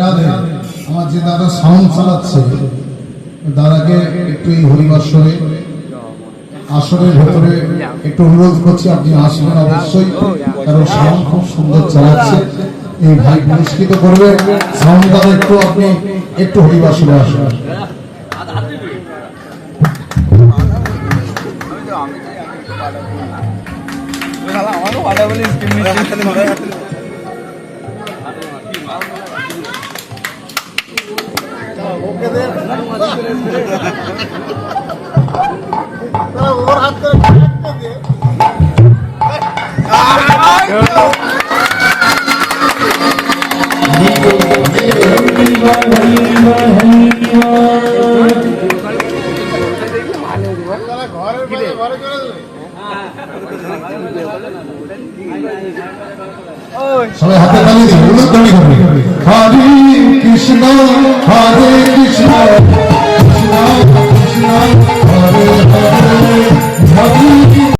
রাধে আমার যে দাদা সাউন্ড চালাচ্ছে দাদাকে একটু এই হরিবাসরে আসরের ভেতরে একটু অনুরোধ করছি আপনি আসবেন অবশ্যই, কারণ সাউন্ড খুব সুন্দর চালাচ্ছে। এই ভাই পুরস্কৃত করবে সাউন্ড দাদা, একটু আপনি একটু হরিবাসরে আসবেন। সবাই হাতে তালি দিন, উলুধ্বনি করবে। হরে কৃষ্ণ হরে